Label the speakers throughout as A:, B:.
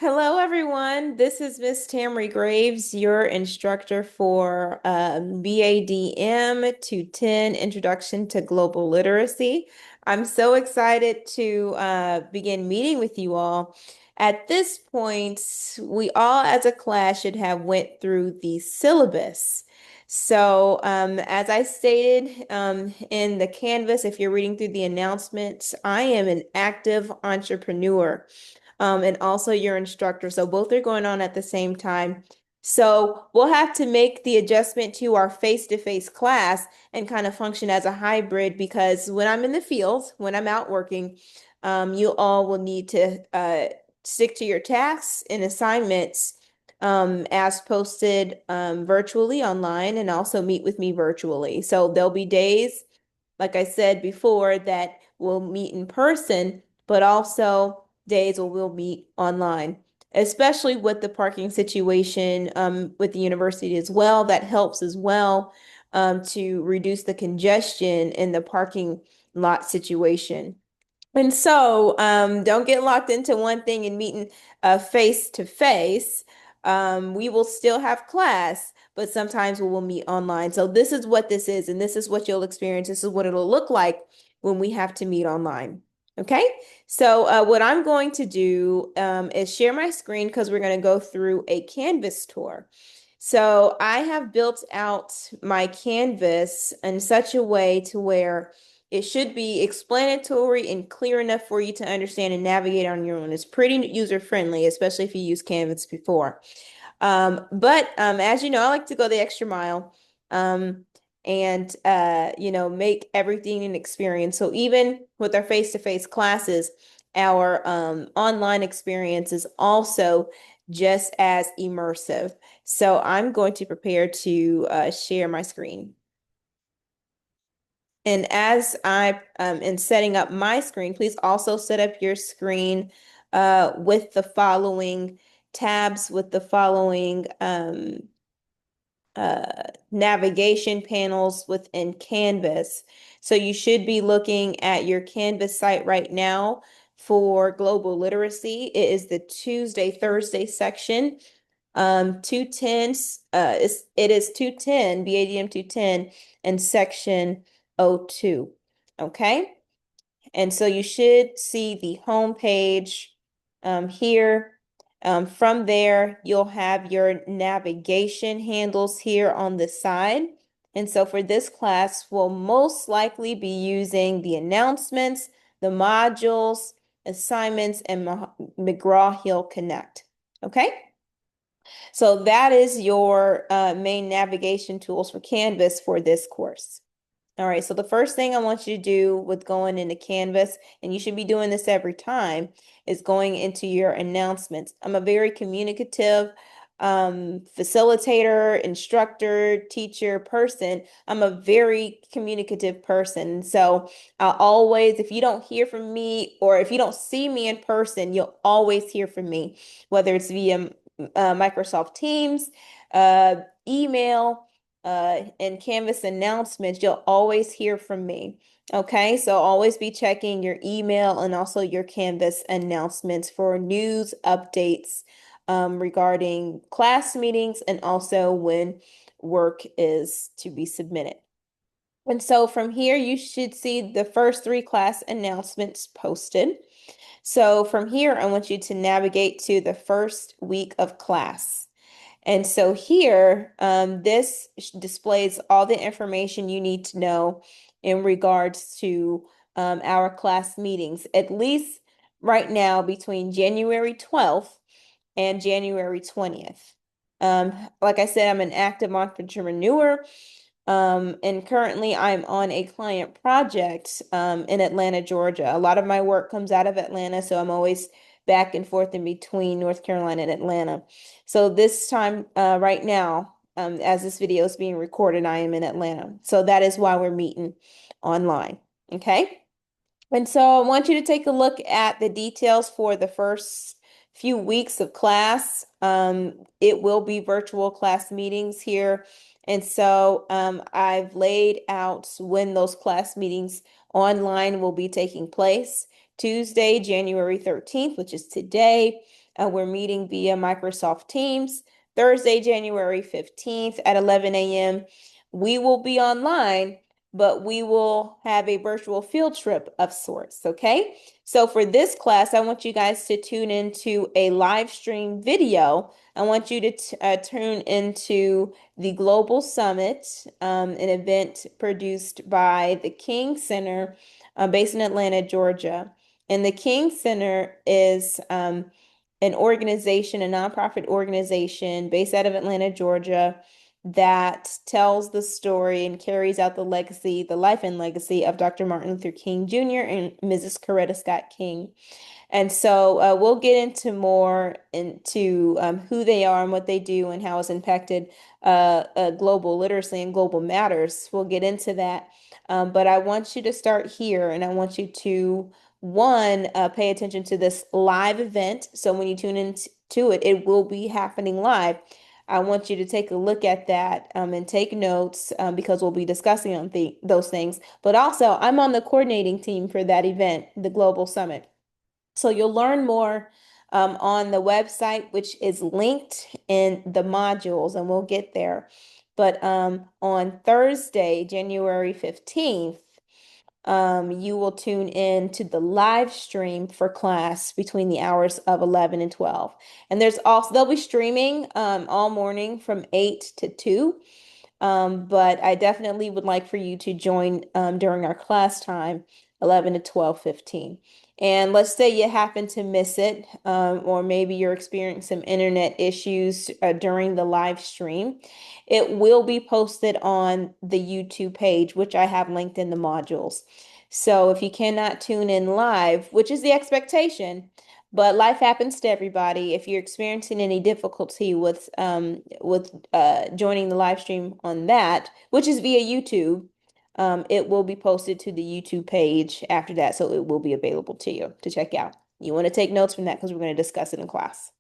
A: Hello, everyone. This is Miss Tamry Graves, your instructor for BADM 210 Introduction to Global Literacy. I'm so excited to begin meeting with you all. At this point, we all as a class should have went through the syllabus. So, as I stated in the Canvas, if you're reading through the announcements, I am an active entrepreneur and also your instructor. So both are going on at the same time. So we'll have to make the adjustment to our face-to-face class and kind of function as a hybrid because when I'm in the field, when I'm out working, you all will need to stick to your tasks and assignments as posted virtually online and also meet with me virtually. So there'll be days, like I said before, that we'll meet in person, but also days where we'll meet online, especially with the parking situation with the university as well. That helps as well to reduce the congestion in the parking lot situation. And so, don't get locked into one thing and meeting face to face. We will still have class, but sometimes we will meet online. So this is what this is, and this is what you'll experience. This is what it'll look like when we have to meet online. Okay, so what I'm going to do is share my screen because we're going to go through a Canvas tour. So I have built out my Canvas in such a way to where it should be explanatory and clear enough for you to understand and navigate on your own. It's pretty user friendly, especially if you use Canvas before. But as you know, I like to go the extra mile and make everything an experience. So even with our face-to-face classes, our online experience is also just as immersive. So I'm going to prepare to share my screen. And as I am setting up my screen, please also set up your screen with the following tabs, with the following navigation panels within Canvas. So you should be looking at your Canvas site right now for global literacy. It is the Tuesday, Thursday section. 210, it is 210, BADM 210, and section O2. Okay. And so you should see the home page here. From there, you'll have your navigation handles here on the side. And so for this class, we'll most likely be using the announcements, the modules, assignments, and McGraw Hill Connect. Okay? So that is your main navigation tools for Canvas for this course. All right, so the first thing I want you to do with going into Canvas, and you should be doing this every time, is going into your announcements. I'm a very communicative facilitator, instructor, teacher person. I'm a very communicative person. So I always, if you don't hear from me or if you don't see me in person, you'll always hear from me, whether it's via Microsoft Teams, email, and Canvas announcements, you'll always hear from me. Okay, so always be checking your email and also your Canvas announcements for news updates regarding class meetings and also when work is to be submitted. And so from here, you should see the first three class announcements posted. So from here, I want you to navigate to the first week of class. And so here, this displays all the information you need to know in regards to our class meetings, at least right now between January 12th and January 20th. Like I said, I'm an active entrepreneur. And currently I'm on a client project in Atlanta, Georgia. A lot of my work comes out of Atlanta, so I'm always back and forth in between North Carolina and Atlanta. So this time, right now, as this video is being recorded, I am in Atlanta. So that is why we're meeting online. Okay. And so I want you to take a look at the details for the first few weeks of class. It will be virtual class meetings here. And so I've laid out when those class meetings online will be taking place. Tuesday, January 13th, which is today, We're meeting via Microsoft Teams Thursday, January 15th at 11 a.m. We will be online, but we will have a virtual field trip of sorts, okay? So for this class, I want you guys to tune into a live stream video. I want you to tune into the Global Summit, an event produced by the King Center, based in Atlanta, Georgia. And the King Center is an organization, a nonprofit organization based out of Atlanta, Georgia, that tells the story and carries out the legacy, the life and legacy of Dr. Martin Luther King Jr. and Mrs. Coretta Scott King. And so we'll get into more into who they are and what they do and how it's impacted global literacy and global matters. We'll get into that. But I want you to start here and I want you to, one, pay attention to this live event. So when you tune into it, it will be happening live. I want you to take a look at that and take notes because we'll be discussing on those things. But also, I'm on the coordinating team for that event, the Global Summit. So you'll learn more on the website, which is linked in the modules, and we'll get there. But on Thursday, January 15th, you will tune in to the live stream for class between the hours of 11 and 12. And they'll be streaming all morning from 8 to 2. But I definitely would like for you to join during our class time, 11 to 12:15. And let's say you happen to miss it, or maybe you're experiencing some internet issues during the live stream. It will be posted on the YouTube page, which I have linked in the modules. So if you cannot tune in live, which is the expectation, but life happens to everybody. If you're experiencing any difficulty with joining the live stream on that, which is via YouTube, it will be posted to the YouTube page after that, so it will be available to you to check out. You want to take notes from that because we're going to discuss it in class.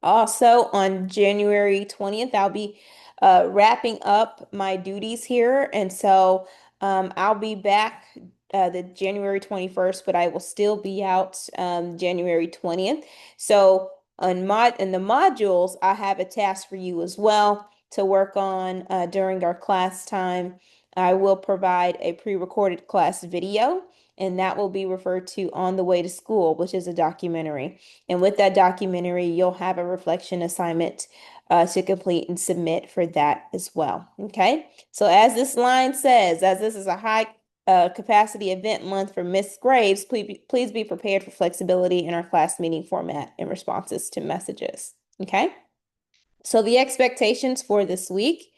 A: Also, on January 20th, I'll be wrapping up my duties here. And so I'll be back the January 21st, but I will still be out January 20th. So in the modules, I have a task for you as well to work on during our class time. I will provide a pre-recorded class video, and that will be referred to On the Way to School, which is a documentary. And with that documentary, you'll have a reflection assignment to complete and submit for that as well. Okay. So as this line says, as this is a high capacity event month for Miss Graves, please be prepared for flexibility in our class meeting format and responses to messages. Okay. So the expectations for this week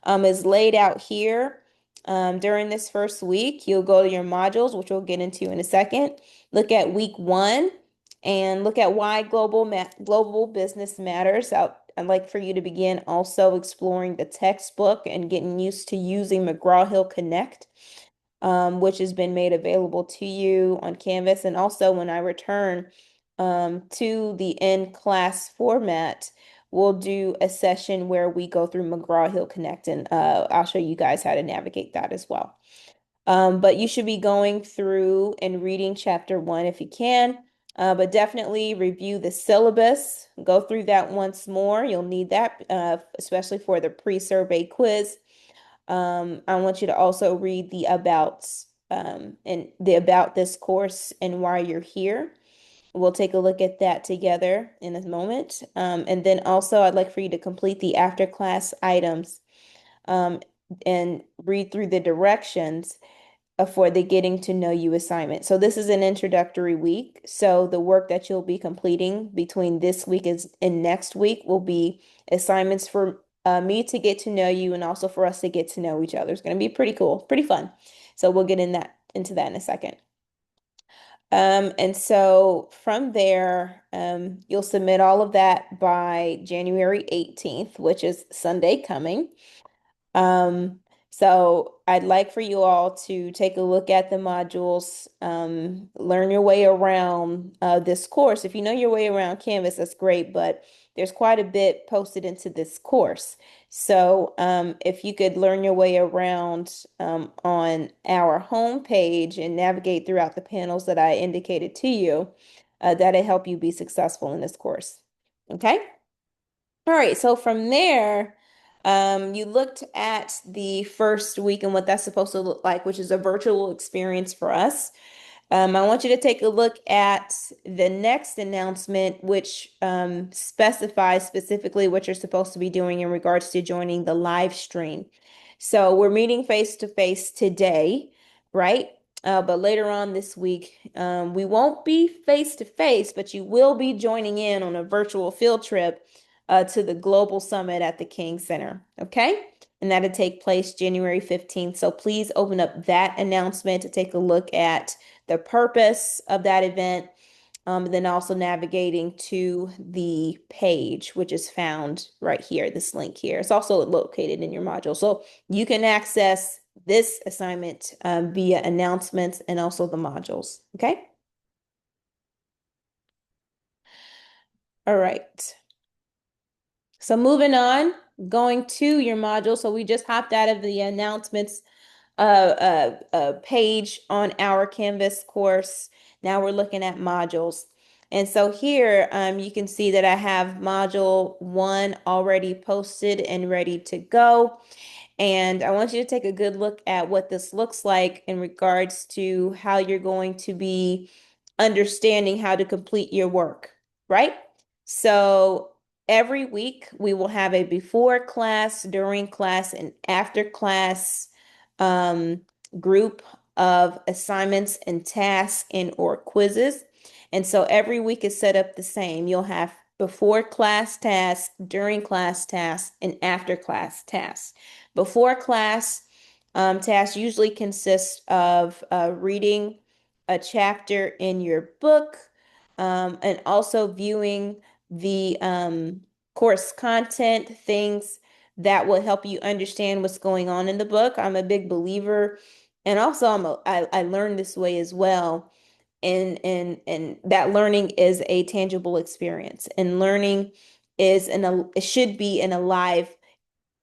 A: is laid out here. During this first week, you'll go to your modules, which we'll get into in a second. Look at week 1 and look at why global business matters. I'd like for you to begin also exploring the textbook and getting used to using McGraw Hill Connect, which has been made available to you on Canvas. And also when I return to the in-class format, we'll do a session where we go through McGraw Hill Connect, and I'll show you guys how to navigate that as well. But you should be going through and reading chapter 1 if you can, but definitely review the syllabus. Go through that once more. You'll need that, especially for the pre-survey quiz. I want you to also read the abouts and the about this course and why you're here. We'll take a look at that together in a moment. And then also I'd like for you to complete the after class items and read through the directions for the getting to know you assignment. So this is an introductory week. So the work that you'll be completing between this week and next week will be assignments for me to get to know you and also for us to get to know each other. It's going to be pretty cool, pretty fun. So we'll get into that in a second. And so from there, you'll submit all of that by January 18th, which is Sunday coming. So I'd like for you all to take a look at the modules, learn your way around this course. If you know your way around Canvas, that's great, but there's quite a bit posted into this course. So if you could learn your way around on our home page and navigate throughout the panels that I indicated to you, that'll help you be successful in this course. Okay? All right, so from there, you looked at the first week and what that's supposed to look like, which is a virtual experience for us. I want you to take a look at the next announcement, which specifies specifically what you're supposed to be doing in regards to joining the live stream. So we're meeting face to face today, right? But later on this week, we won't be face to face, but you will be joining in on a virtual field trip to the Global Summit at the King Center. Okay? And that'll take place January 15th. So please open up that announcement to take a look at the purpose of that event, then also navigating to the page, which is found right here, this link here. It's also located in your module. So you can access this assignment via announcements and also the modules. Okay. All right. So moving on, going to your module. So we just hopped out of the announcements page on our Canvas course. Now we're looking at modules. And so here you can see that I have module 1 already posted and ready to go. And I want you to take a good look at what this looks like in regards to how you're going to be understanding how to complete your work, right? So every week we will have a before class, during class, and after class um, group of assignments and tasks and or quizzes. And so every week is set up the same. You'll have before class tasks, during class tasks, and after class tasks. Before class tasks usually consist of reading a chapter in your book and also viewing the course content, things that will help you understand what's going on in the book. I'm a big believer, and also I learned this way as well. And that learning is a tangible experience, and learning it should be an alive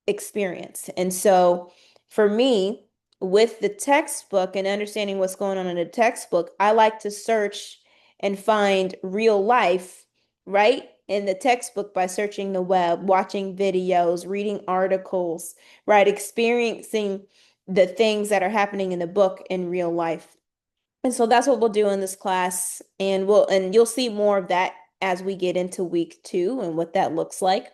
A: experience. And so for me, with the textbook and understanding what's going on in the textbook, I like to search and find real life, right? In the textbook by searching the web, watching videos, reading articles, right? Experiencing the things that are happening in the book in real life. And so that's what we'll do in this class. And you'll see more of that as we get into week 2 and what that looks like.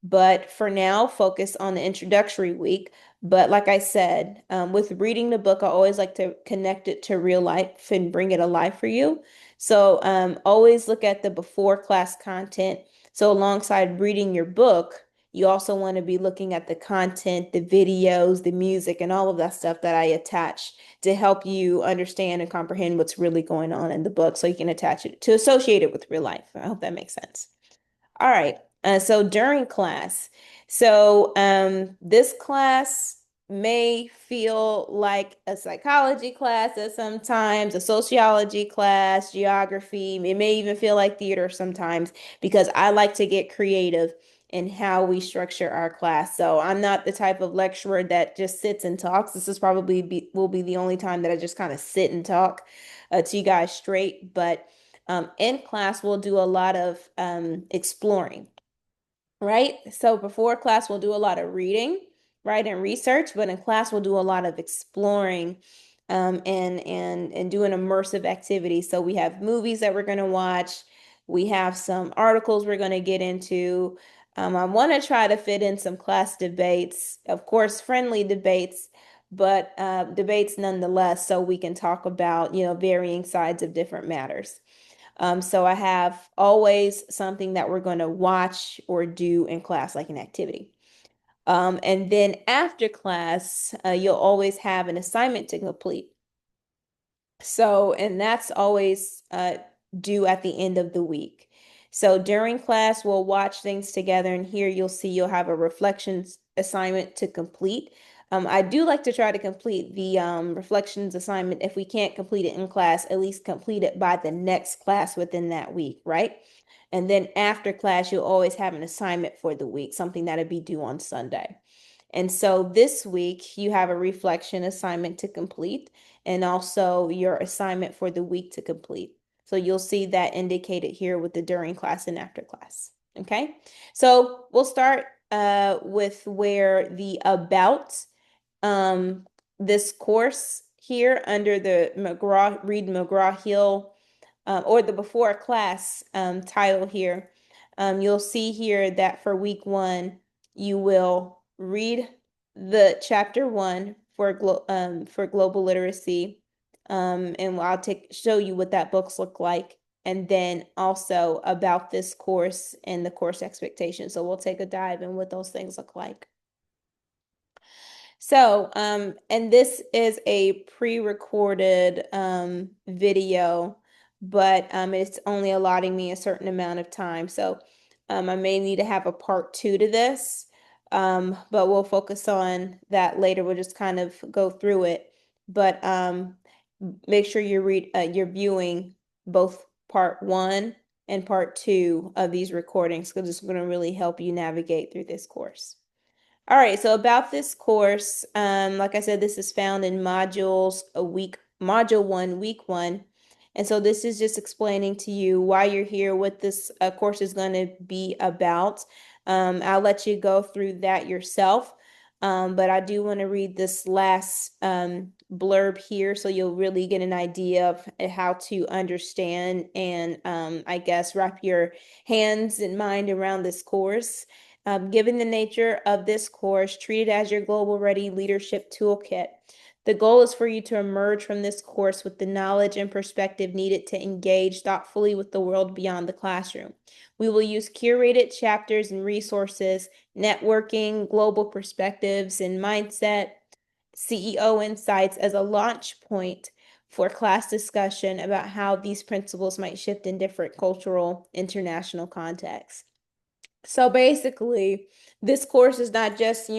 A: But for now, focus on the introductory week. But like I said, with reading the book, I always like to connect it to real life and bring it alive for you. So always look at the before class content. So alongside reading your book, you also want to be looking at the content, the videos, the music, and all of that stuff that I attach to help you understand and comprehend what's really going on in the book so you can attach it to associate it with real life. I hope that makes sense. All right. So during class, this class may feel like a psychology class at sometimes, a sociology class, geography. It may even feel like theater sometimes because I like to get creative in how we structure our class. So I'm not the type of lecturer that just sits and talks. This is probably will be the only time that I just kind of sit and talk to you guys straight. But in class, we'll do a lot of exploring, right? So before class, we'll do a lot of reading, right, and research, but in class, we'll do a lot of exploring and do an immersive activity. So we have movies that we're going to watch. We have some articles we're going to get into. I want to try to fit in some class debates, of course, friendly debates, but debates nonetheless, so we can talk about, varying sides of different matters. So I have always something that we're going to watch or do in class, like an activity. And then after class, you'll always have an assignment to complete. So, and that's always due at the end of the week. So during class, we'll watch things together, and here you'll have a reflections assignment to complete. I do like to try to complete the reflections assignment. If we can't complete it in class, at least complete it by the next class within that week, right? And then after class, you'll always have an assignment for the week, something that'll be due on Sunday. And so this week, you have a reflection assignment to complete and also your assignment for the week to complete. So you'll see that indicated here with the during class and after class. Okay, so we'll start with where the about um, this course here under the McGraw Hill or the before class title here. You'll see here that for week one, you will read the chapter one for global literacy, and I'll show you what that books look like, and then also about this course and the course expectations. So we'll take a dive in what those things look like. So, and this is a pre-recorded video, but it's only allotting me a certain amount of time. So, I may need to have a part two to this, but we'll focus on that later. We'll just kind of go through it, but make sure you're viewing both part one and part two of these recordings because it's going to really help you navigate through this course. All right, so about this course, like I said, this is found in module one, week one. And so this is just explaining to you why you're here, what this course is going to be about. I'll let you go through that yourself. But I do want to read this last blurb here so you'll really get an idea of how to understand and I guess wrap your hands and mind around this course. Given the nature of this course, treat it as your Global Ready Leadership Toolkit. The goal is for you to emerge from this course with the knowledge and perspective needed to engage thoughtfully with the world beyond the classroom. We will use curated chapters and resources, networking, global perspectives, and mindset, CEO insights as a launch point for class discussion about how these principles might shift in different cultural, international contexts. So basically, this course is not just,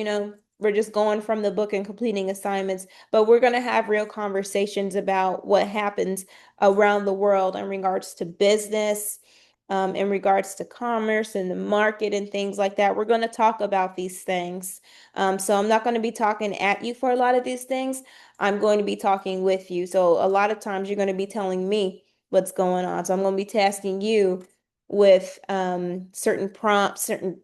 A: we're just going from the book and completing assignments, but we're going to have real conversations about what happens around the world in regards to business, in regards to commerce and the market and things like that. We're going to talk about these things. So I'm not going to be talking at you for a lot of these things. I'm going to be talking with you. So a lot of times you're going to be telling me what's going on. So I'm going to be tasking you with certain prompts, certain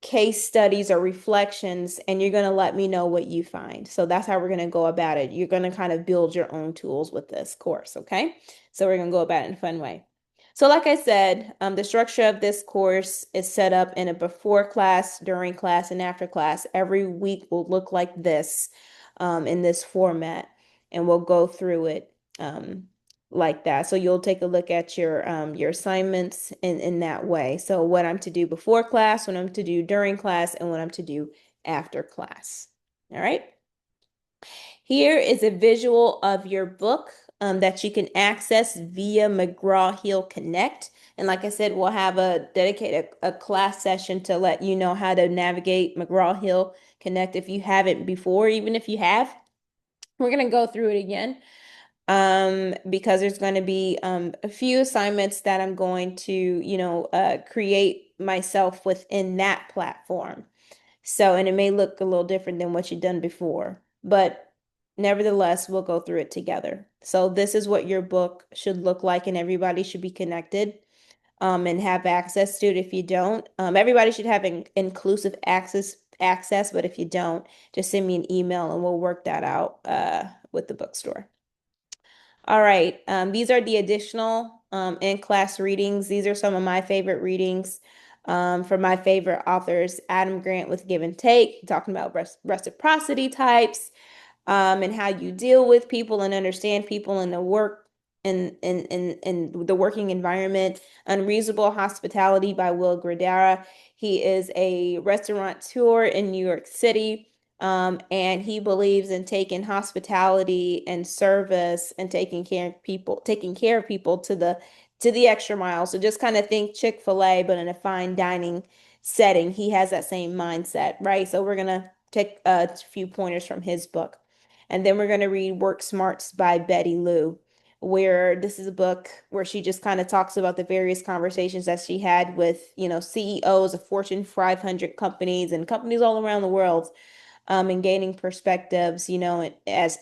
A: case studies or reflections, and you're going to let me know what you find. So that's how we're going to go about it. You're going to kind of build your own tools with this course, okay? So we're going to go about it in a fun way. So like I said, the structure of this course is set up in a before class, during class, and after class. Every week will look like this in this format, and we'll go through it like that. So you'll take a look at your assignments in that way. So what I'm to do before class, what I'm to do during class, and what I'm to do after class. All right. Here is a visual of your book that you can access via McGraw Hill Connect. And like I said, we'll have a dedicated a class session to let you know how to navigate McGraw Hill Connect if you haven't before. Even if you have, we're going to go through it again because there's going to be a few assignments that I'm going to, create myself within that platform. So, and it may look a little different than what you've done before, but nevertheless, we'll go through it together. So this is what your book should look like, and everybody should be connected and have access to it. If you don't, everybody should have inclusive access, but if you don't, just send me an email and we'll work that out with the bookstore. All right, these are the additional in-class readings. These are some of my favorite readings from my favorite authors. Adam Grant with Give and Take, talking about reciprocity types and how you deal with people and understand people in the work in the working environment. Unreasonable Hospitality by Will Gradara. He is a restaurateur in New York City. And he believes in taking hospitality and service and taking care of people to the extra mile. So just kind of think Chick-fil-A, but in a fine dining setting. He has that same mindset, right? So we're gonna take a few pointers from his book. And then we're gonna read Work Smarts by Betty Lou, where this is a book where she just kind of talks about the various conversations that she had with, CEOs of Fortune 500 companies and companies all around the world and gaining perspectives, and as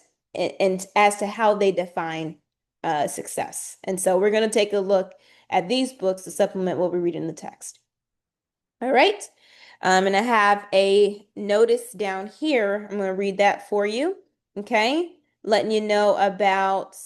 A: to how they define success. And so we're going to take a look at these books to supplement what we read in the text. All right. And I have a notice down here. I'm going to read that for you. Okay. Letting you know about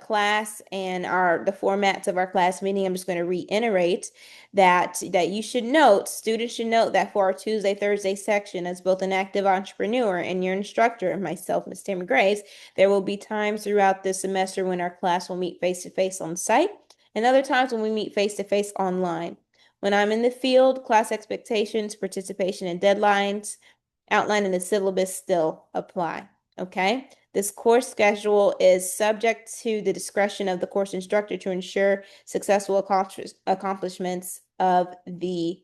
A: class and the formats of our class meeting. I'm just going to reiterate that you should note, students should note that for our Tuesday, Thursday section, as both an active entrepreneur and your instructor, myself, Ms. Tammy Graves, there will be times throughout this semester when our class will meet face-to-face on site, and other times when we meet face-to-face online. When I'm in the field, class expectations, participation, and deadlines outlined in the syllabus still apply. Okay? This course schedule is subject to the discretion of the course instructor to ensure successful accomplishments of the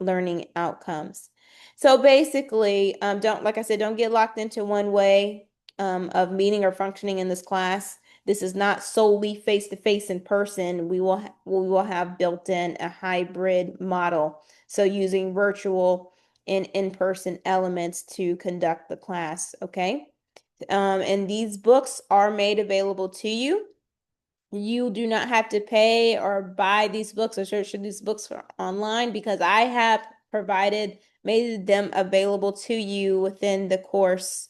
A: learning outcomes. So basically, like I said, don't get locked into one way of meeting or functioning in this class. This is not solely face-to-face in person. We will have built in a hybrid model. So using virtual and in-person elements to conduct the class, okay? And these books are made available to you. You do not have to pay or buy these books or search for these books online, because I have made them available to you within the course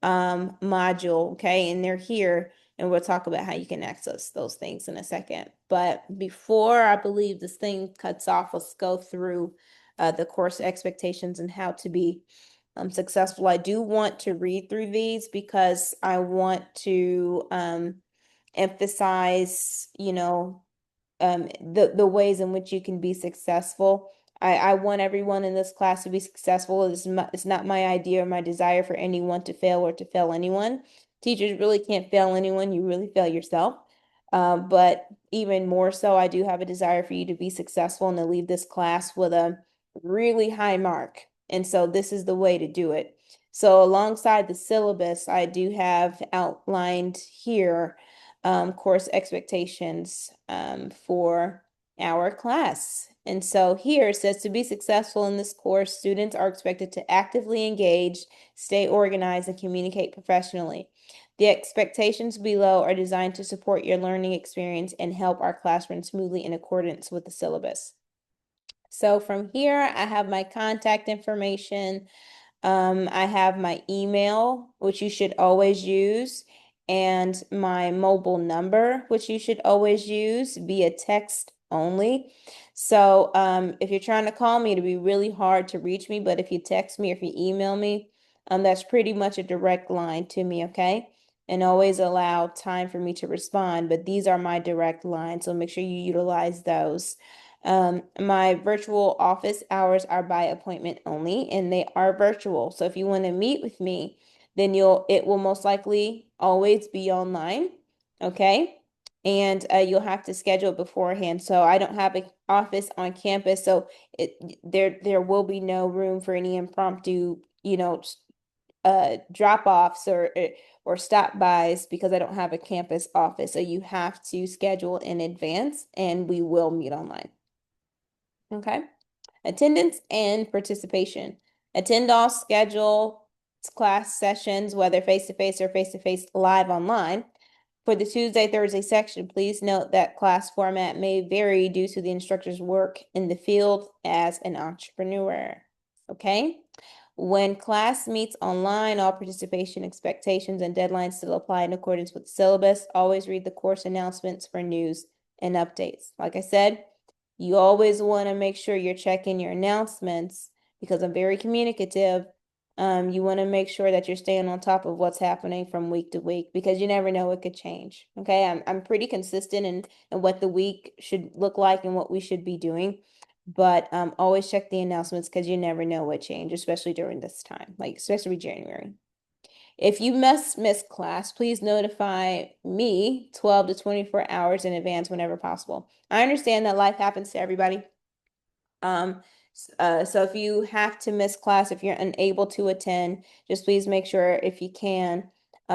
A: module, okay? And they're here, and we'll talk about how you can access those things in a second. But before I believe this thing cuts off, let's go through the course expectations and how to be successful. I do want to read through these because I want to emphasize, the ways in which you can be successful. I want everyone in this class to be successful. It's not my idea or my desire for anyone to fail or to fail anyone. Teachers really can't fail anyone. You really fail yourself. But even more so, I do have a desire for you to be successful and to leave this class with a really high mark. And so this is the way to do it. So alongside the syllabus, I do have outlined here course expectations for our class. And so here it says, to be successful in this course, students are expected to actively engage, stay organized, and communicate professionally. The expectations below are designed to support your learning experience and help our class run smoothly in accordance with the syllabus. So from here, I have my contact information. I have my email, which you should always use, and my mobile number, which you should always use via text only. So if you're trying to call me, it'll be really hard to reach me, but if you text me or if you email me, that's pretty much a direct line to me, okay? And always allow time for me to respond, but these are my direct lines, so make sure you utilize those. My virtual office hours are by appointment only, and they are virtual. So if you want to meet with me, then it will most likely always be online. Okay. And you'll have to schedule it beforehand. So I don't have an office on campus, so there will be no room for any impromptu, drop-offs or stop-bys, because I don't have a campus office. So you have to schedule in advance, and we will meet online. Okay. Attendance and participation. Attend all scheduled class sessions, whether face-to-face or face-to-face live online. For the Tuesday, Thursday section, please note that class format may vary due to the instructor's work in the field as an entrepreneur. Okay. When class meets online, all participation expectations and deadlines still apply in accordance with the syllabus. Always read the course announcements for news and updates. Like I said, you always want to make sure you're checking your announcements, because I'm very communicative. You want to make sure that you're staying on top of what's happening from week to week, because you never know, it could change. Okay, I'm pretty consistent in what the week should look like and what we should be doing. But always check the announcements, because you never know what change, especially during this time, like especially January. If you must miss class, please notify me 12 to 24 hours in advance whenever possible. I understand that life happens to everybody. So if you have to miss class, if you're unable to attend, just please make sure, if you can,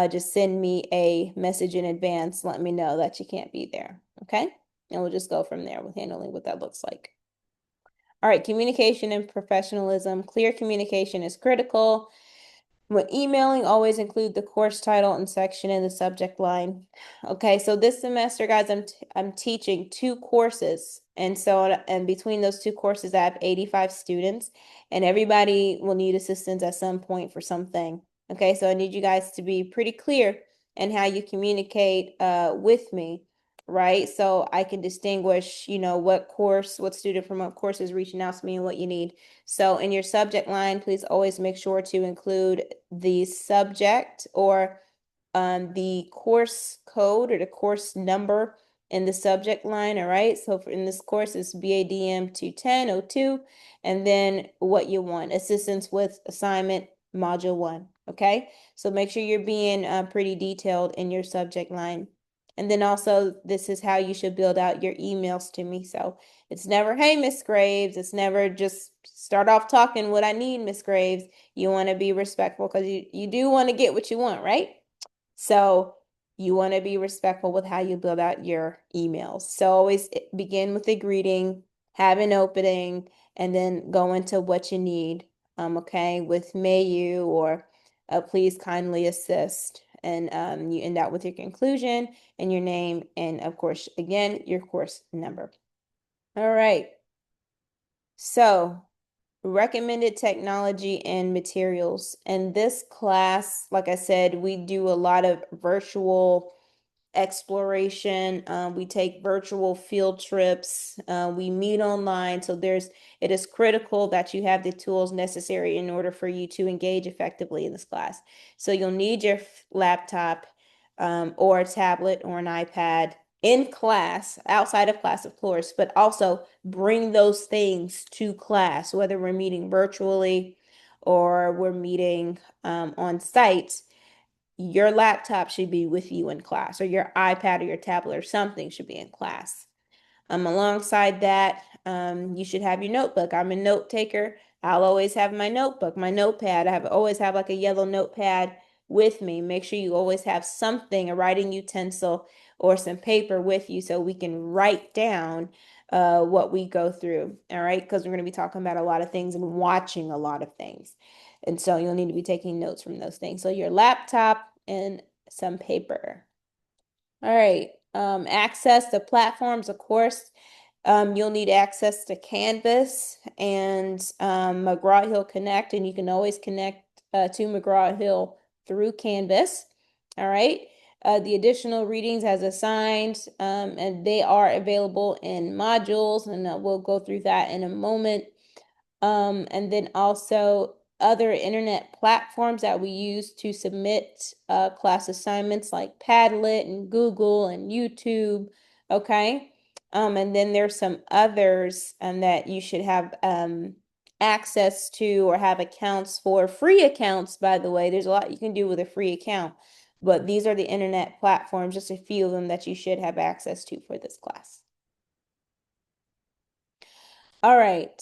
A: just send me a message in advance. Let me know that you can't be there. Okay? And we'll just go from there with handling what that looks like. All right, communication and professionalism. Clear communication is critical. When emailing, always include the course title and section in the subject line. Okay, so this semester, guys, I'm teaching two courses, and between those two courses, I have 85 students, and everybody will need assistance at some point for something. Okay, so I need you guys to be pretty clear in how you communicate with me, right? So I can distinguish, what student from what course is reaching out to me and what you need. So in your subject line, please always make sure to include the subject or the course code or the course number in the subject line. All right. So in this course, it's BADM 210-02, and then what you want, assistance with assignment module 1. Okay. So make sure you're being pretty detailed in your subject line. And then also, this is how you should build out your emails to me. So it's never, hey, Miss Graves. It's never just start off talking what I need, Miss Graves. You want to be respectful because you do want to get what you want, right? So you want to be respectful with how you build out your emails. So always begin with a greeting, have an opening, and then go into what you need. Okay, with may you or please kindly assist. And you end out with your conclusion and your name, and of course, again, your course number. All right. So recommended technology and materials. In this class, like I said, we do a lot of virtual exploration. We take virtual field trips. We meet online. So it is critical that you have the tools necessary in order for you to engage effectively in this class. So you'll need your laptop, or a tablet or an iPad in class, outside of class, of course, but also bring those things to class, whether we're meeting virtually or we're meeting on site. Your laptop should be with you in class, or your iPad or your tablet or something should be in class. Alongside that, you should have your notebook. I'm a note taker. I'll always have my notebook, my notepad. Always have like a yellow notepad with me. Make sure you always have something, a writing utensil or some paper with you so we can write down what we go through. All right, because we're going to be talking about a lot of things and watching a lot of things. And so you'll need to be taking notes from those things. So your laptop and some paper. All right. Access to platforms, of course. You'll need access to Canvas and McGraw Hill Connect, and you can always connect to McGraw Hill through Canvas. All right. The additional readings as assigned, and they are available in modules, and we'll go through that in a moment. And then also other internet platforms that we use to submit class assignments like Padlet and Google and YouTube. Okay. And then there's some others that you should have access to or have accounts for. Free accounts, by the way. There's a lot you can do with a free account, but these are the internet platforms, just a few of them that you should have access to for this class. All right,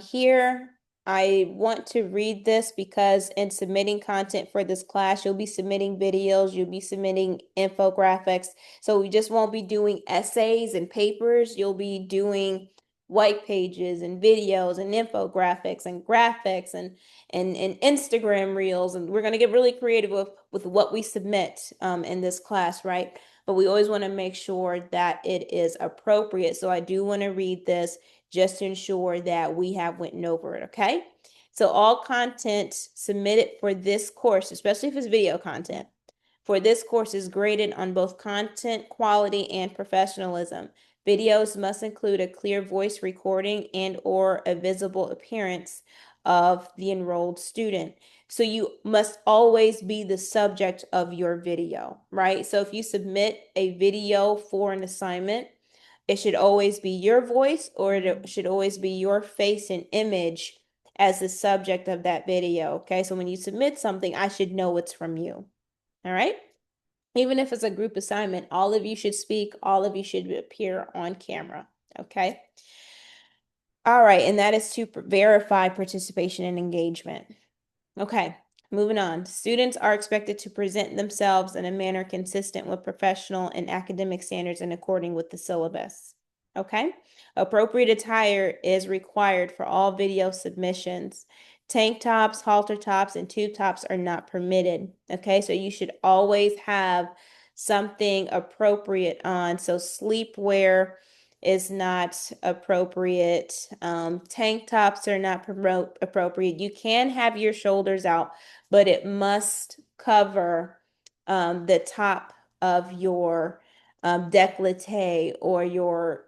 A: here I want to read this because in submitting content for this class, you'll be submitting videos, you'll be submitting infographics. So we just won't be doing essays and papers. You'll be doing white pages and videos and infographics and graphics and Instagram reels. And we're going to get really creative with what we submit in this class, right? But we always want to make sure that it is appropriate. So I do want to read this just to ensure that we have went over it, okay? So all content submitted for this course, especially if it's video content, for this course is graded on both content quality and professionalism. Videos must include a clear voice recording and or a visible appearance of the enrolled student. So you must always be the subject of your video, right? So if you submit a video for an assignment, it should always be your voice, or it should always be your face and image as the subject of that video. Okay, so when you submit something, I should know it's from you. All right. Even if it's a group assignment, all of you should speak, all of you should appear on camera. Okay. All right, and that is to verify participation and engagement. Okay, moving on. Students are expected to present themselves in a manner consistent with professional and academic standards and according with the syllabus. Okay, appropriate attire is required for all video submissions. Tank tops, halter tops, and tube tops are not permitted. Okay, so you should always have something appropriate on. So sleepwear is not appropriate. Tank tops are not appropriate. You can have your shoulders out, but it must cover the top of your décolleté or your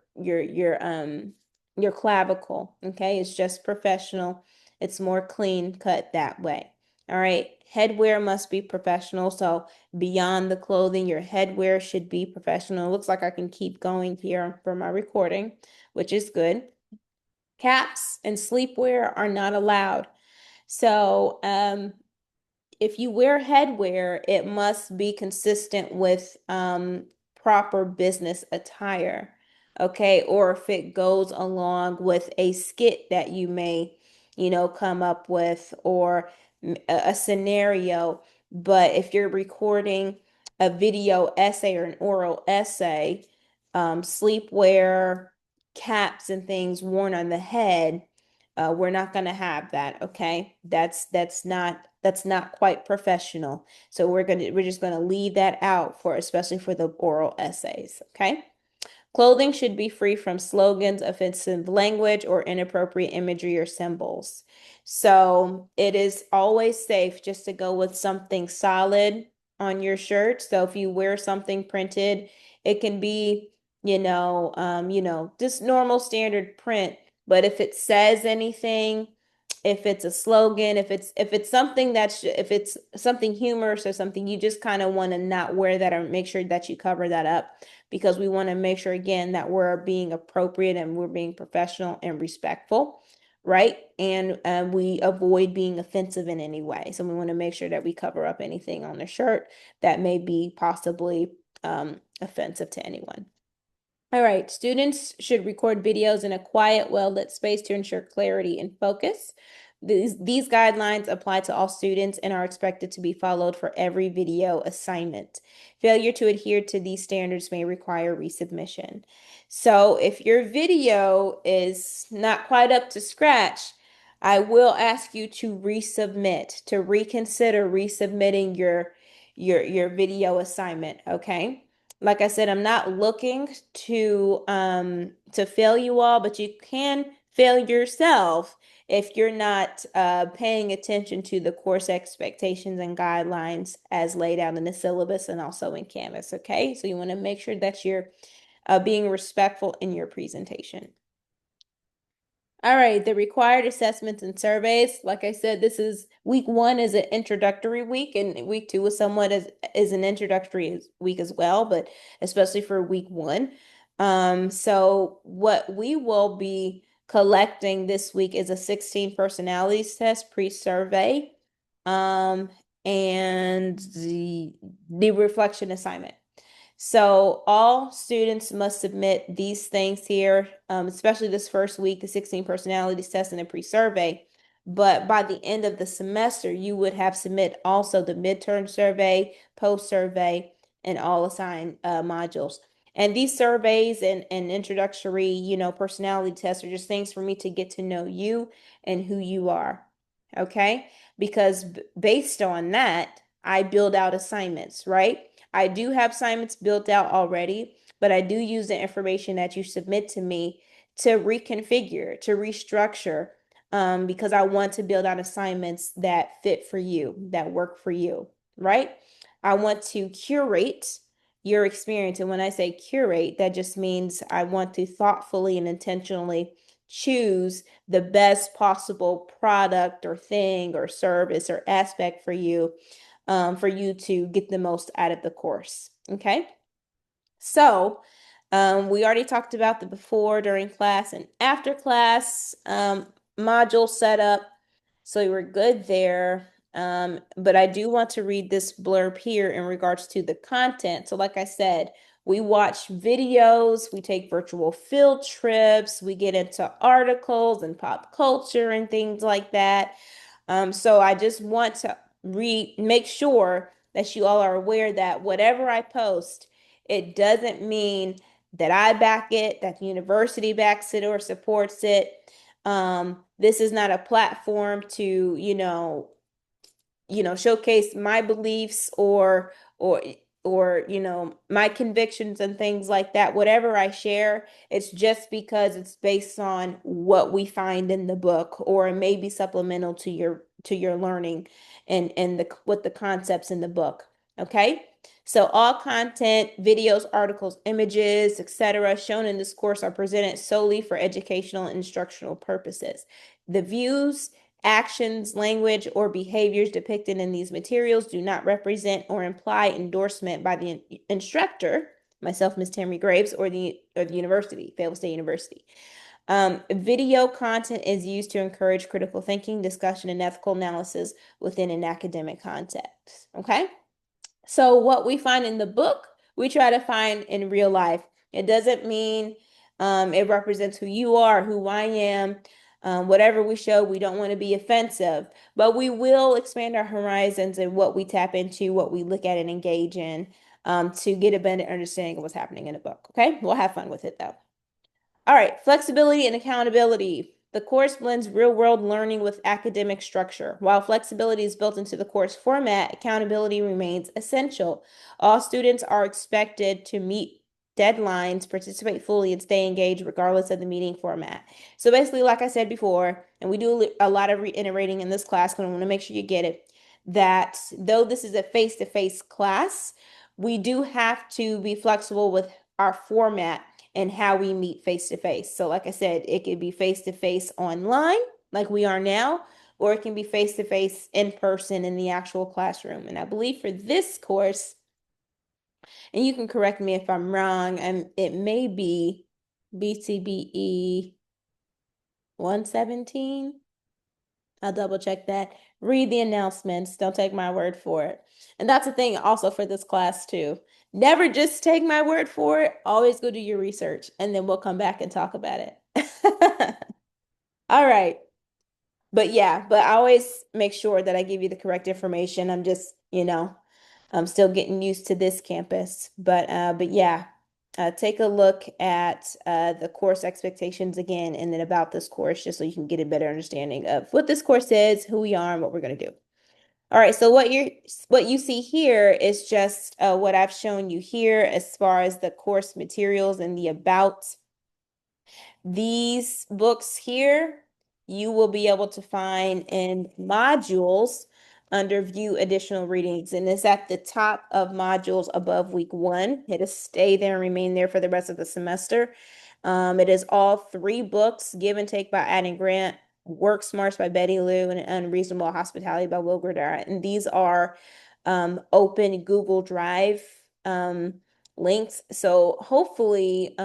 A: clavicle. Okay, it's just professional. It's more clean cut that way. All right, headwear must be professional. So beyond the clothing, your headwear should be professional. It looks like I can keep going here for my recording, which is good. Caps and sleepwear are not allowed. So if you wear headwear, it must be consistent with proper business attire, okay? Or if it goes along with a skit that you may, come up with or a scenario. But if you're recording a video essay or an oral essay, sleepwear, caps, and things worn on the head, we're not going to have that, okay? That's not quite professional. So we're just going to leave that out for especially for the oral essays, okay? Clothing should be free from slogans, offensive language, or inappropriate imagery or symbols. So it is always safe just to go with something solid on your shirt. So if you wear something printed, it can be, just normal standard print. But if it says anything, if it's a slogan, if it's something if it's something humorous or something, you just kind of want to not wear that or make sure that you cover that up because we want to make sure again that we're being appropriate and we're being professional and respectful, right? And we avoid being offensive in any way. So we want to make sure that we cover up anything on the shirt that may be possibly offensive to anyone. All right, students should record videos in a quiet, well-lit space to ensure clarity and focus. These guidelines apply to all students and are expected to be followed for every video assignment. Failure to adhere to these standards may require resubmission. So if your video is not quite up to scratch, I will ask you to resubmit, to reconsider resubmitting your video assignment, okay? Like I said, I'm not looking to fail you all, but you can fail yourself if you're not paying attention to the course expectations and guidelines as laid out in the syllabus and also in Canvas, okay? So you want to make sure that you're being respectful in your presentation. All right, the required assessments and surveys. Like I said, this is week 1 is an introductory week, and week 2 is somewhat is an introductory week as well, but especially for week 1. So what we will be collecting this week is a 16 personalities test pre-survey, and the reflection assignment. So all students must submit these things here, especially this first week, the 16 personalities test and the pre-survey. But by the end of the semester, you would have submit also the midterm survey, post-survey, and all assigned modules. And these surveys and introductory, personality tests are just things for me to get to know you and who you are. Okay? Because based on that, I build out assignments, right? I do have assignments built out already, but I do use the information that you submit to me to reconfigure, to restructure, because I want to build out assignments that fit for you, that work for you, right? I want to curate your experience. And when I say curate, that just means I want to thoughtfully and intentionally choose the best possible product or thing or service or aspect for you to get the most out of the course. Okay. So we already talked about the before, during class, and after class module setup. So we're good there. But I do want to read this blurb here in regards to the content. So like I said, we watch videos, we take virtual field trips, we get into articles and pop culture and things like that. So I just want to make sure that you all are aware that whatever I post, it doesn't mean that I back it, that the university backs it or supports it. This is not a platform to, showcase my beliefs or my convictions and things like that. Whatever I share, it's just because it's based on what we find in the book, or it may be supplemental to your learning and the what the concepts in the book. Okay? So all content, videos, articles, images, etc., shown in this course are presented solely for educational and instructional purposes. The views, actions, language, or behaviors depicted in these materials do not represent or imply endorsement by the instructor, myself, Ms. Tammy Graves, or the university, Fayetteville State University. Video content is used to encourage critical thinking, discussion, and ethical analysis within an academic context. Okay? So what we find in the book, we try to find in real life. It doesn't mean it represents who you are, who I am. Whatever we show, we don't want to be offensive, but we will expand our horizons and what we tap into, what we look at and engage in, to get a better understanding of what's happening in a book. Okay, we'll have fun with it though. All right, flexibility and accountability. The course blends real-world learning with academic structure. While flexibility is built into the course format, accountability remains essential. All students are expected to meet deadlines, participate fully, and stay engaged regardless of the meeting format. So basically, like I said before, and we do a lot of reiterating in this class, because I want to make sure you get it, that though this is a face-to-face class, we do have to be flexible with our format and how we meet face to face. So like I said, it could be face to face online, like we are now, or it can be face to face in person in the actual classroom. And I believe for this course, and you can correct me if I'm wrong, and it may be BCBE 117. I'll double check that. Read the announcements. Don't take my word for it. And that's the thing also for this class too. Never just take my word for it. Always go do your research, and then we'll come back and talk about it. All right. But yeah, but I always make sure that I give you the correct information. I'm just, I'm still getting used to this campus. But yeah, take a look at the course expectations again and then about this course, just so you can get a better understanding of what this course is, who we are, and what we're going to do. All right, so what you see here is just what I've shown you here as far as the course materials and the about. These books here, you will be able to find in modules under view additional readings, and it's at the top of modules above week 1. It'll stay there and remain there for the rest of the semester. It is all 3 books, Give and Take by Adam Grant, Work Smarts by Betty Lou, and Unreasonable Hospitality by Will Gurdara. And these are open Google Drive links. So hopefully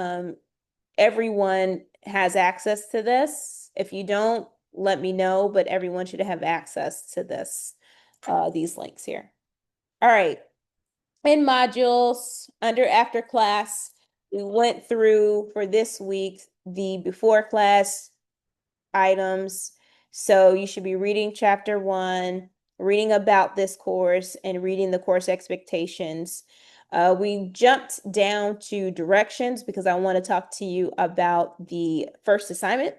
A: everyone has access to this. If you don't, let me know, but everyone should have access to these links here. All right. In modules, under after class, we went through for this week the before class items. So you should be reading chapter 1, reading about this course, and reading the course expectations. We jumped down to directions because I want to talk to you about the first assignment,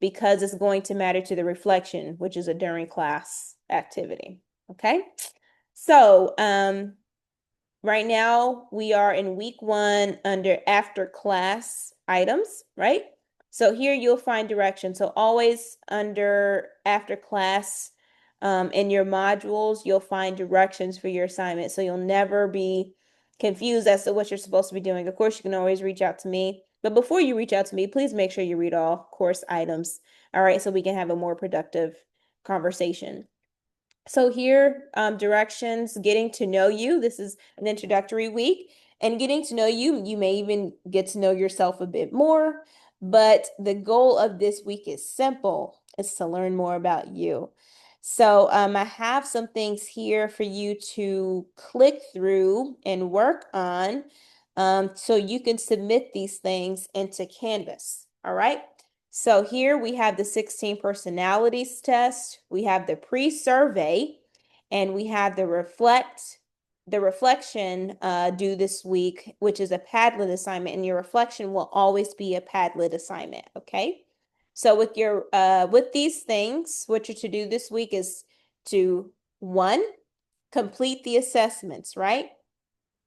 A: because it's going to matter to the reflection, which is a during class activity. Okay. So right now we are in week 1 under after class items, right? So here you'll find directions. So always under after class in your modules, you'll find directions for your assignment. So you'll never be confused as to what you're supposed to be doing. Of course, you can always reach out to me. But before you reach out to me, please make sure you read all course items. All right, so we can have a more productive conversation. So here, directions, getting to know you. This is an introductory week. And getting to know you, you may even get to know yourself a bit more. But the goal of this week is simple. It's to learn more about you. So I have some things here for you to click through and work on, so you can submit these things into Canvas. All right. So here we have the 16 personalities test. We have the pre-survey, and we have the reflection due this week, which is a Padlet assignment, and your reflection will always be a Padlet assignment. Okay. So with these things, what you're to do this week is to one, complete the assessments, right?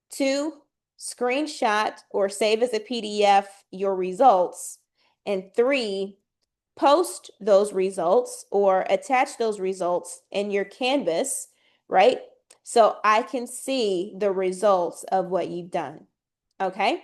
A: Two, screenshot or save as a PDF your results. And three, post those results or attach those results in your Canvas, right? So I can see the results of what you've done. Okay?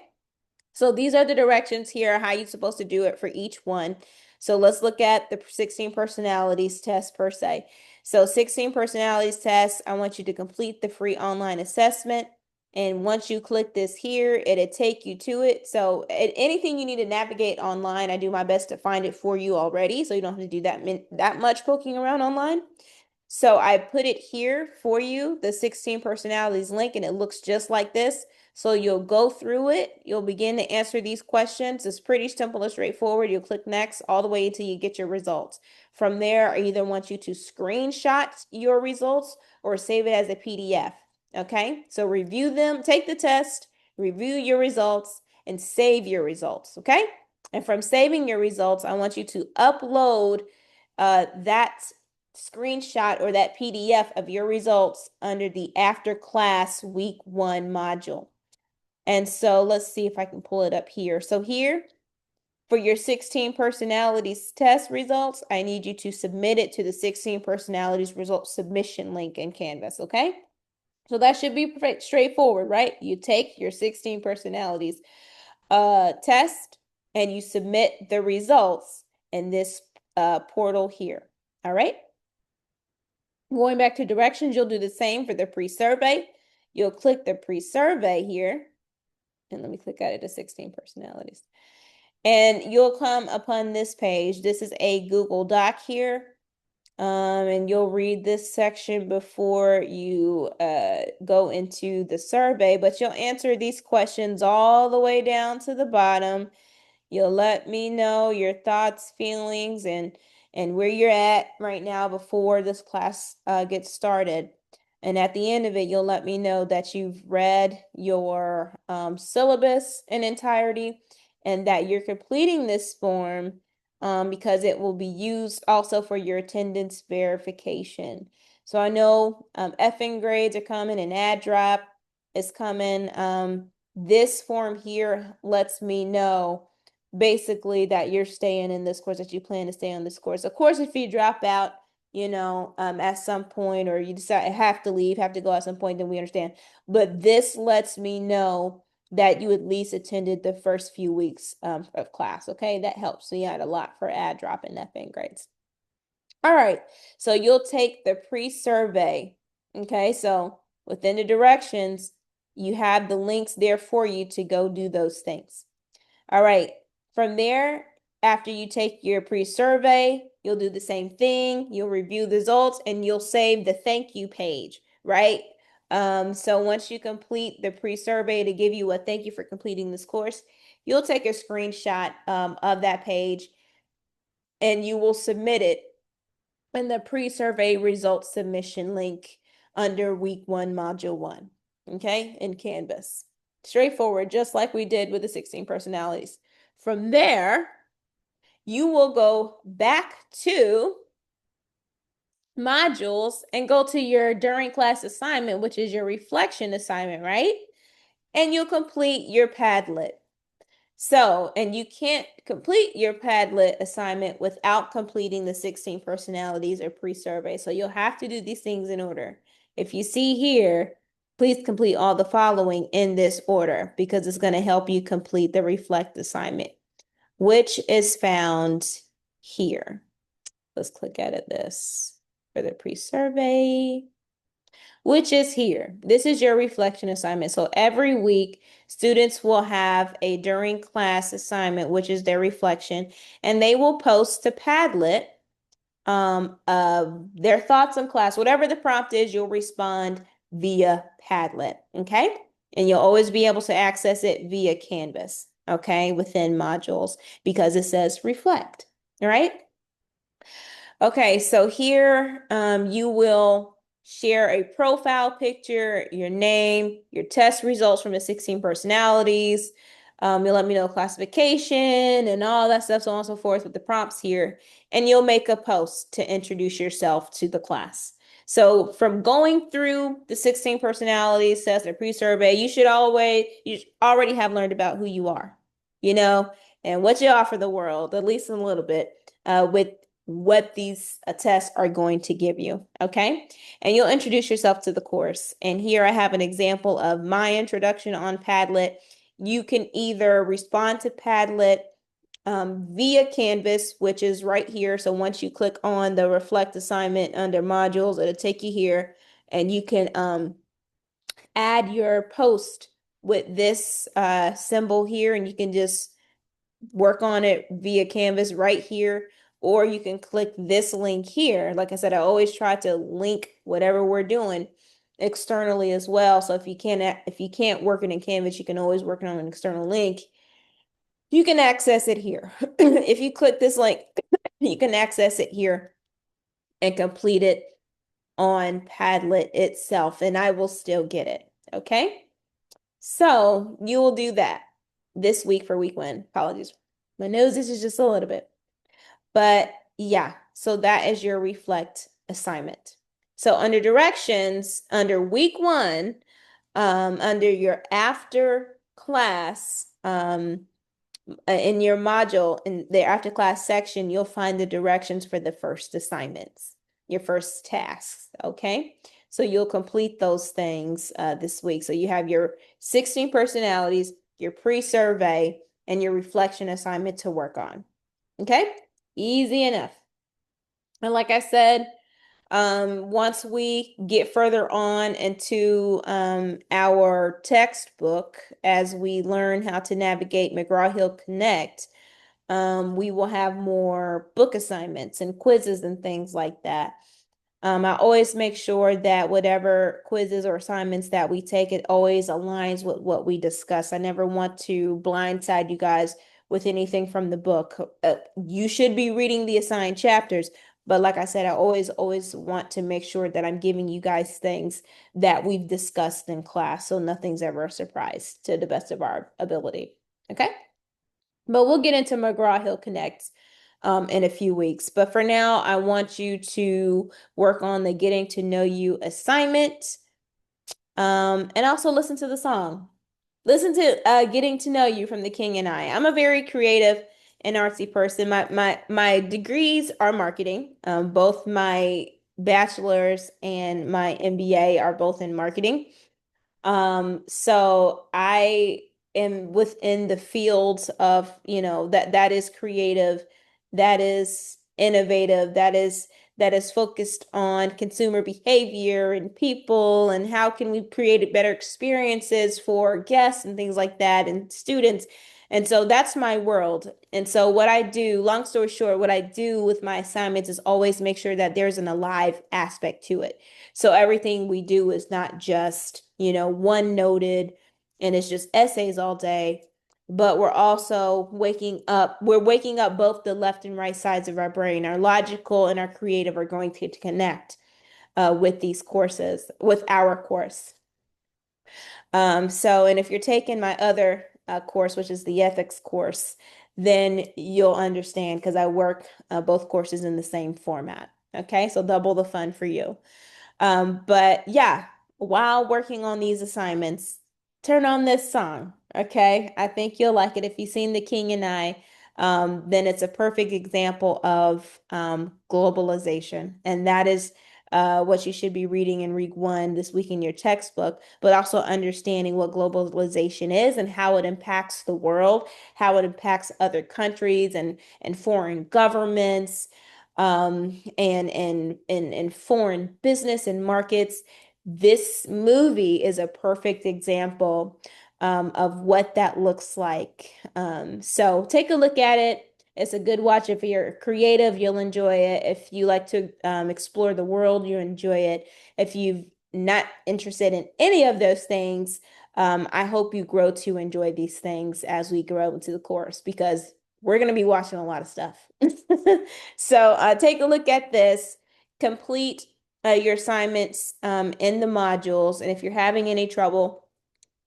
A: So these are the directions here, how you're supposed to do it for each one. So let's look at the 16 personalities test per se. So 16 personalities test, I want you to complete the free online assessment. And once you click this here, it'll take you to it. So anything you need to navigate online, I do my best to find it for you already, so you don't have to do that much poking around online. So I put it here for you, the 16 personalities link, and it looks just like this. So you'll go through it. You'll begin to answer these questions. It's pretty simple and straightforward. You'll click next all the way until you get your results. From there, I either want you to screenshot your results or save it as a PDF. Okay, so review them, take the test, review your results, and save your results. Okay, and from saving your results, I want you to upload that screenshot or that PDF of your results under the after class week 1 module. And so let's see if I can pull it up here. So here, for your 16 personalities test results, I need you to submit it to the 16 personalities results submission link in Canvas, okay? So that should be straightforward, right? You take your 16 personalities test and you submit the results in this portal here, all right? Going back to directions, you'll do the same for the pre-survey. You'll click the pre-survey here. And let me click out of the 16 personalities. And you'll come upon this page. This is a Google Doc here. And you'll read this section before you go into the survey, but you'll answer these questions all the way down to the bottom. You'll let me know your thoughts, feelings, and where you're at right now before this class gets started. And at the end of it, you'll let me know that you've read your syllabus in entirety and that you're completing this form because it will be used also for your attendance verification. So I know FN grades are coming and add drop is coming. This form here lets me know basically that you're staying in this course, that you plan to stay on this course. Of course, if you drop out, at some point, or you decide have to leave, have to go at some point, then we understand. But this lets me know that you at least attended the first few weeks of class. Okay, that helps me out a lot for add drop and FN grades. All right, so you'll take the pre-survey. Okay, so within the directions, you have the links there for you to go do those things. All right, from there, after you take your pre-survey, you'll do the same thing. You'll review the results and you'll save the thank you page, right? So once you complete the pre-survey to give you a thank you for completing this course, you'll take a screenshot of that page and you will submit it in the pre-survey results submission link under week 1, module 1, okay, in Canvas. Straightforward, just like we did with the 16 personalities. From there, you will go back to modules and go to your during class assignment, which is your reflection assignment, right? And you'll complete your Padlet. So, and you can't complete your Padlet assignment without completing the 16 personalities or pre-survey. So you'll have to do these things in order. If you see here, please complete all the following in this order because it's going to help you complete the reflect assignment, which is found here. Let's click out of this for the pre-survey, which is here. This is your reflection assignment. So every week, students will have a during class assignment, which is their reflection, and they will post to Padlet their thoughts on class. Whatever the prompt is, you'll respond via Padlet, okay? And you'll always be able to access it via Canvas, okay, within modules because it says reflect, all right? Okay, so here you will share a profile picture, your name, your test results from the 16 personalities, You'll let me know classification and all that stuff, so on and so forth with the prompts here. And you'll make a post to introduce yourself to the class. So from going through the 16 personalities test or pre-survey, you should already have learned about who you are, you know, and what you offer the world, at least a little bit, with what these tests are going to give you. Okay. And you'll introduce yourself to the course. And here I have an example of my introduction on Padlet. You can either respond to Padlet via Canvas, which is right here. So once you click on the reflect assignment under modules, it'll take you here and you can add your post with this symbol here, and you can just work on it via Canvas right here, or you can click this link here. Like I said, I always try to link whatever we're doing externally as well. So if you can't work it in Canvas, you can always work it on an external link. You can access it here. If you click this link, you can access it here and complete it on Padlet itself, and I will still get it. Okay. So you will do that this week for week 1. Apologies. My nose is just a little bit. But yeah, so that is your reflect assignment. So under directions, under week 1, under your after class, in your module, in the after class section, you'll find the directions for the first assignments, your first tasks. Okay. So you'll complete those things this week. So you have your 16 personalities, your pre-survey, and your reflection assignment to work on. Okay. Easy enough. And like I said, once we get further on into our textbook, as we learn how to navigate McGraw Hill Connect, we will have more book assignments and quizzes and things like that. I always make sure that whatever quizzes or assignments that we take, it always aligns with what we discuss. I never want to blindside you guys with anything from the book. You should be reading the assigned chapters, but like I said, I always want to make sure that I'm giving you guys things that we've discussed in class, so nothing's ever a surprise to the best of our ability. Okay? But we'll get into McGraw Hill Connect in a few weeks. But for now, I want you to work on the getting to know you assignment, and also listen to the song. Listen to Getting to Know You from The King and I. I'm a very creative and artsy person. My degrees are marketing. Both my bachelor's and my MBA are both in marketing. So I am within the fields of, that is creative, that is innovative, that is focused on consumer behavior and people and how can we create better experiences for guests and things like that and students. And so that's my world. And so what I do, long story short, what I do with my assignments is always make sure that there's an alive aspect to it. So everything we do is not just, one noted and it's just essays all day, but we're waking up both the left and right sides of our brain. Our logical and our creative are going to connect with these courses, with our course. And if you're taking my other course, which is the ethics course, then you'll understand because I work both courses in the same format. Okay, so double the fun for you. But yeah, while working on these assignments, turn on this song. Okay, I think you'll like it. If you've seen The King and I, then it's a perfect example of globalization, and that is what you should be reading in week 1 this week in your textbook, but also understanding what globalization is and how it impacts the world, how it impacts other countries and foreign governments, and foreign business and markets. This movie is a perfect example of what that looks like. So take a look at it. It's a good watch. If you're creative, you'll enjoy it. If you like to explore the world, you'll enjoy it. If you're not interested in any of those things, I hope you grow to enjoy these things as we grow into the course because we're going to be watching a lot of stuff. So take a look at this, complete your assignments in the modules. And if you're having any trouble,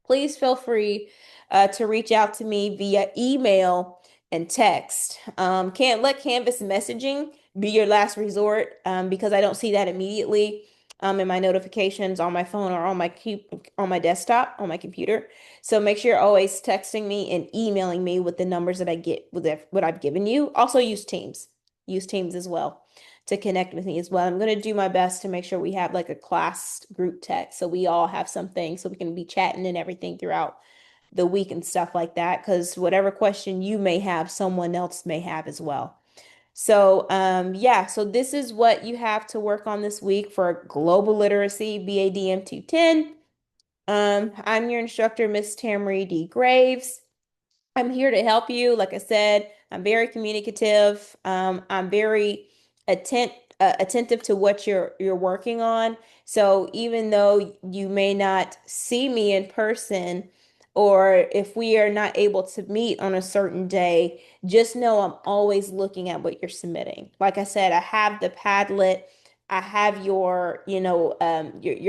A: please feel free to reach out to me via email and text. Can't let Canvas messaging be your last resort because I don't see that immediately in my notifications on my phone or on my desktop on my computer. So make sure you're always texting me and emailing me with the numbers that I get with what I've given you. Also use Teams. Use Teams as well to connect with me as well. I'm going to do my best to make sure we have like a class group text so we all have something so we can be chatting and everything throughout the week and stuff like that. Because whatever question you may have, someone else may have as well. So, yeah, so this is what you have to work on this week for global literacy, BADM 210. I'm your instructor, Miss Tamara D. Graves. I'm here to help you. Like I said, I'm very communicative. I'm very attentive to what you're working on. So even though you may not see me in person, or if we are not able to meet on a certain day, just know I'm always looking at what you're submitting. Like I said, I have the Padlet. I have your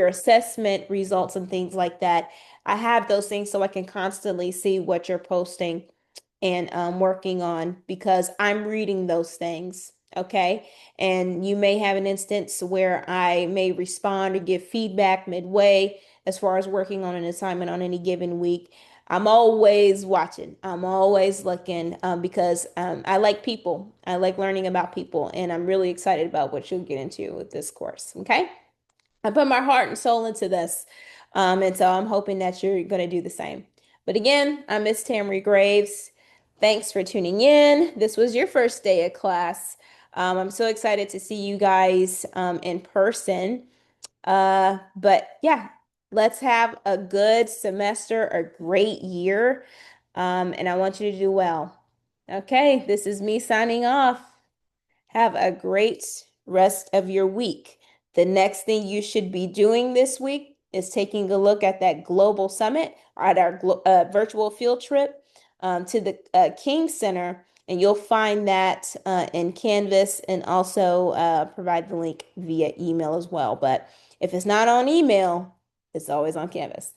A: assessment results and things like that. I have those things so I can constantly see what you're posting and working on because I'm reading those things. Okay. And you may have an instance where I may respond or give feedback midway as far as working on an assignment on any given week. I'm always watching. I'm always looking because I like people. I like learning about people, and I'm really excited about what you'll get into with this course. Okay. I put my heart and soul into this. And so I'm hoping that you're going to do the same. But again, I'm Miss Tamara Graves. Thanks for tuning in. This was your first day of class. I'm so excited to see you guys in person. But yeah, let's have a good semester, a great year. And I want you to do well. Okay, this is me signing off. Have a great rest of your week. The next thing you should be doing this week is taking a look at that global summit or at our virtual field trip to the King Center, and you'll find that in Canvas and also provide the link via email as well. But if it's not on email, it's always on Canvas.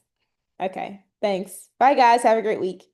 A: Okay, thanks. Bye, guys. Have a great week.